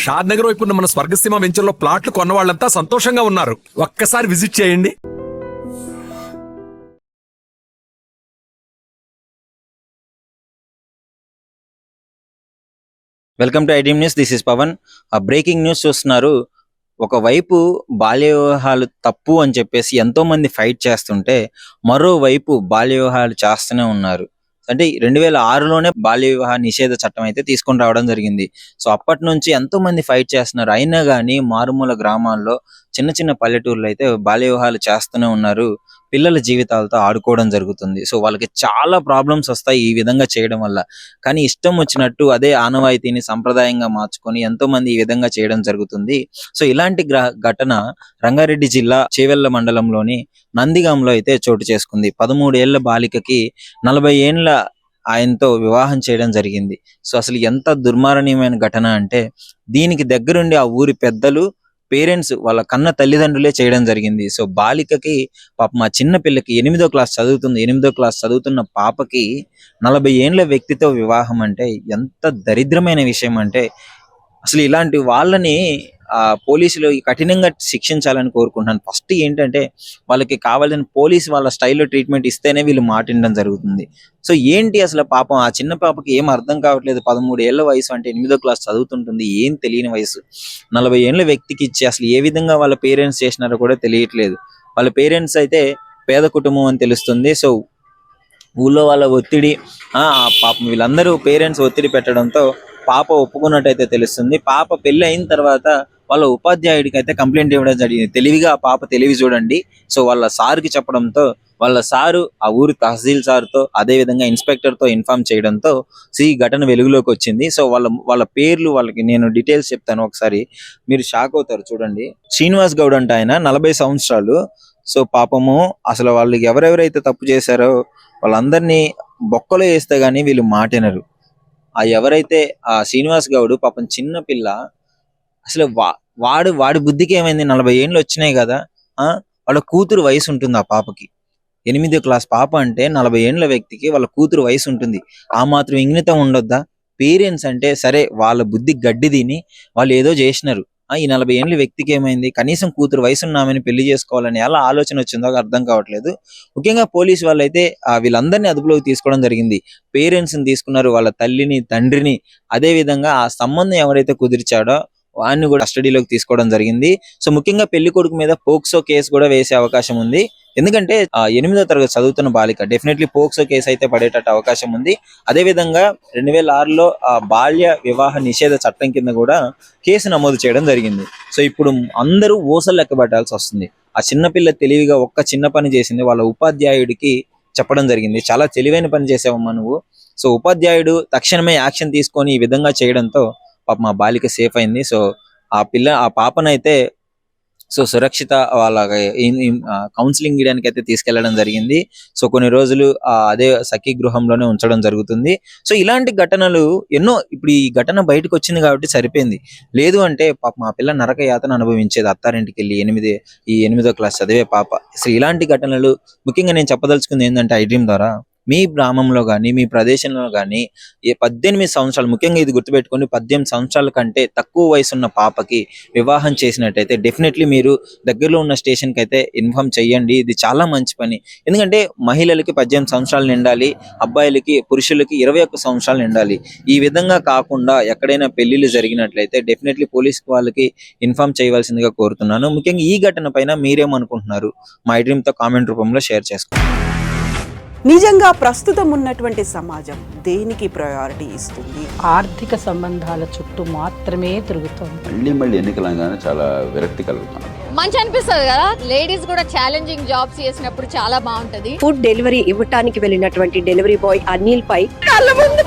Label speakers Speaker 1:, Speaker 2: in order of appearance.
Speaker 1: షాద్ నగర్ వైపు ఉన్న మన స్వర్గసీమ వెంచర్లో ప్లాట్లు కొన్న వాళ్ళంతా సంతోషంగా ఉన్నారు. ఒక్కసారి విజిట్ చేయండి.
Speaker 2: Welcome to iDream news. This is Pavan. Breaking news చూస్తున్నారు. ఒకవైపు బాల్య వివాహాలు తప్పు అని చెప్పేసి ఎంతో మంది ఫైట్ చేస్తుంటే, మరోవైపు బాల్య వివాహాలు చేస్తూనే ఉన్నారు. అంటే 2006లోనే బాల్య వివాహ నిషేధ చట్టం అయితే తీసుకొని రావడం జరిగింది. సో అప్పటి నుంచి ఎంతో మంది ఫైట్ చేస్తున్నారు. అయినా కానీ మారుమూల గ్రామాల్లో, చిన్న చిన్న పల్లెటూర్లో అయితే బాల్య వివాహాలు చేస్తూనే ఉన్నారు. పిల్లల జీవితాలతో ఆడుకోవడం జరుగుతుంది. సో వాళ్ళకి చాలా ప్రాబ్లమ్స్ వస్తాయి ఈ విధంగా చేయడం వల్ల. కానీ ఇష్టం వచ్చినట్టు అదే ఆనవాయితీని సంప్రదాయంగా మార్చుకొని ఎంతో మంది ఈ విధంగా చేయడం జరుగుతుంది. సో ఇలాంటి ఘటన రంగారెడ్డి జిల్లా చేవెళ్ల మండలంలోని నందిగాంలో అయితే చోటు చేసుకుంది. 13 ఏళ్ల బాలికకి 40 ఏళ్ల ఆయనతో వివాహం చేయడం జరిగింది. సో అసలు ఎంత దుర్మారణీయమైన ఘటన అంటే, దీనికి దగ్గరుండి ఆ ఊరి పెద్దలు, పేరెంట్స్, వాళ్ళ కన్న తల్లిదండ్రులే చేయడం జరిగింది. సో బాలికకి పాపం, ఆ చిన్న పిల్లకి 8వ క్లాస్ చదువుతుంది. 8వ క్లాస్ చదువుతున్న పాపకి 40 ఏళ్ల వ్యక్తితో వివాహం అంటే ఎంత దరిద్రమైన విషయం అంటే, అసలు ఇలాంటి వాళ్ళని పోలీసులు కఠినంగా శిక్షించాలని కోరుకుంటున్నాను. ఫస్ట్ ఏంటంటే, వాళ్ళకి కావాలని పోలీసు వాళ్ళ స్టైల్లో ట్రీట్మెంట్ ఇస్తేనే వీళ్ళు మాటిండడం జరుగుతుంది. సో ఏంటి అసలు పాపం ఆ చిన్న పాపకి ఏం అర్థం కావట్లేదు. 13 ఏళ్ల వయసు అంటే 8వ క్లాస్ చదువుతుంటుంది. ఏం తెలియని వయసు. 40 ఏళ్ల వ్యక్తికి ఇచ్చి అసలు ఏ విధంగా వాళ్ళ పేరెంట్స్ చేసినారో కూడా తెలియట్లేదు. వాళ్ళ పేరెంట్స్ అయితే పేద కుటుంబం అని తెలుస్తుంది. సో ఊళ్ళో వాళ్ళ ఒత్తిడి, పాపం వీళ్ళందరూ పేరెంట్స్ ఒత్తిడి పెట్టడంతో పాప ఒప్పుకున్నట్టయితే తెలుస్తుంది. పాప పెళ్లి అయిన తర్వాత వాళ్ళ ఉపాధ్యాయుడికి అయితే కంప్లైంట్ ఇవ్వడం జరిగింది. తెలివిగా ఆ పాప తెలివి చూడండి. సో వాళ్ళ సార్కి చెప్పడంతో, వాళ్ళ సారు ఆ ఊరు తహసీల్ సార్తో, అదే విధంగా ఇన్స్పెక్టర్తో ఇన్ఫార్మ్ చేయడంతో ఈ ఘటన వెలుగులోకి వచ్చింది. సో వాళ్ళ పేర్లు, వాళ్ళకి నేను డీటెయిల్స్ చెప్తాను, ఒకసారి మీరు షాక్ అవుతారు. చూడండి, శ్రీనివాస్ గౌడ్ అంటే ఆయన 40 సంవత్సరాలు. సో పాపము అసలు వాళ్ళు ఎవరెవరైతే తప్పు చేశారో వాళ్ళందరినీ బొక్కలో వేస్తే గానీ వీళ్ళు మాటినరు. ఎవరైతే ఆ శ్రీనివాస్ గౌడ్ పాపం చిన్న పిల్ల, అసలు వాడి బుద్ధికి ఏమైంది? 40 ఏళ్ళు వచ్చినాయి కదా. వాళ్ళ కూతురు వయసు ఉంటుంది ఆ పాపకి. 8వ క్లాస్ పాప అంటే 40 ఏళ్ల వ్యక్తికి వాళ్ళ కూతురు వయసు ఉంటుంది. ఆ మాత్రం ఇంగితం ఉండొద్దా? పేరెంట్స్ అంటే సరే, వాళ్ళ బుద్ధి గడ్డి తిని వాళ్ళు ఏదో చేసినారు. ఈ 40 ఏళ్ల వ్యక్తికి ఏమైంది? కనీసం కూతురు వయసు ఉన్నామని పెళ్లి చేసుకోవాలని ఎలా ఆలోచన వచ్చిందో అర్థం కావట్లేదు. ముఖ్యంగా పోలీసు వాళ్ళైతే వీళ్ళందరినీ అదుపులోకి తీసుకోవడం జరిగింది. పేరెంట్స్ ని తీసుకున్నారు, వాళ్ళ తల్లిని, తండ్రిని, అదే విధంగా ఆ సంబంధం ఎవరైతే కుదిర్చాడో వాడిని కూడా కస్టడీలోకి తీసుకోవడం జరిగింది. సో ముఖ్యంగా పెళ్లి కొడుకు మీద పోక్సో కేసు కూడా వేసే అవకాశం ఉంది. ఎందుకంటే 8వ తరగతి చదువుతున్న బాలిక, డెఫినెట్లీ పోక్సో కేసు అయితే పడేటట్టు అవకాశం ఉంది. అదే విధంగా 2006లో బాల్య వివాహ నిషేధ చట్టం కింద కూడా కేసు నమోదు చేయడం జరిగింది. సో ఇప్పుడు అందరూ ఊసలు లెక్కబట్టాల్సి వస్తుంది. ఆ చిన్నపిల్ల తెలివిగా ఒక్క చిన్న పని చేసింది. వాళ్ళ ఉపాధ్యాయుడికి చెప్పడం జరిగింది, చాలా తెలివైన పని చేసావమ్మా నువ్వు. సో ఉపాధ్యాయుడు తక్షణమే యాక్షన్ తీసుకొని ఈ విధంగా చేయడంతో పాప మా బాలిక సేఫ్ అయింది. సో ఆ పాపనైతే సో సురక్షిత వాళ్ళ కౌన్సిలింగ్ ఇవ్వడానికి అయితే తీసుకెళ్లడం జరిగింది. సో కొన్ని రోజులు అదే సఖీ గృహంలోనే ఉంచడం జరుగుతుంది. సో ఇలాంటి ఘటనలు ఎన్నో. ఇప్పుడు ఈ ఘటన బయటకు వచ్చింది కాబట్టి సరిపోయింది. లేదు అంటే పాప మా పిల్ల నరక యాతన అనుభవించేది అత్తారింటికి వెళ్ళి. 8వ క్లాస్ చదివే పాప. సో ఇలాంటి ఘటనలు ముఖ్యంగా నేను చెప్పదలుచుకుంది ఏంటంటే, ఐడ్రీమ్ ద్వారా మీ గ్రామంలో కానీ, మీ ప్రదేశంలో కానీ 18 సంవత్సరాలు, ముఖ్యంగా ఇది గుర్తుపెట్టుకొని, 18 సంవత్సరాల కంటే తక్కువ వయసు ఉన్న పాపకి వివాహం చేసినట్టయితే డెఫినెట్లీ మీరు దగ్గరలో ఉన్న స్టేషన్కి అయితే ఇన్ఫార్మ్ చేయండి. ఇది చాలా మంచి పని. ఎందుకంటే మహిళలకి 18 సంవత్సరాలు నిండాలి, అబ్బాయిలకి, పురుషులకి 21 సంవత్సరాలు నిండాలి. ఈ విధంగా కాకుండా ఎక్కడైనా పెళ్లిళ్ళు జరిగినట్లయితే డెఫినెట్లీ పోలీస్ వాళ్ళకి ఇన్ఫార్మ్ చేయవలసిందిగా కోరుతున్నాను. ముఖ్యంగా ఈ ఘటన పైన మీరేమనుకుంటున్నారు? మా ఐడ్రీమ్తో కామెంట్ రూపంలో షేర్ చేసుకోండి.
Speaker 3: నిజంగా ప్రస్తుతం ఉన్నటువంటి సమాజం దేనికి ప్రయారిటీ ఇస్తుంది?
Speaker 4: ఆర్థిక సంబంధాల చుట్టూ మాత్రమే తిరుగుతుంది.
Speaker 5: మళ్ళీ ఎన్నికలంగానే చాలా విరక్తి కలుగుతాను.
Speaker 6: మంచి అనిపిస్తుంది కదా, లేడీస్ కూడా ఛాలెంజింగ్ జాబ్స్ చేసినప్పుడు చాలా బాగుంటది.
Speaker 7: ఫుడ్ డెలివరీ ఇవ్వటానికి వెళ్ళినటువంటి డెలివరీ బాయ్ అనిల్ పై కళ్ళ ముందు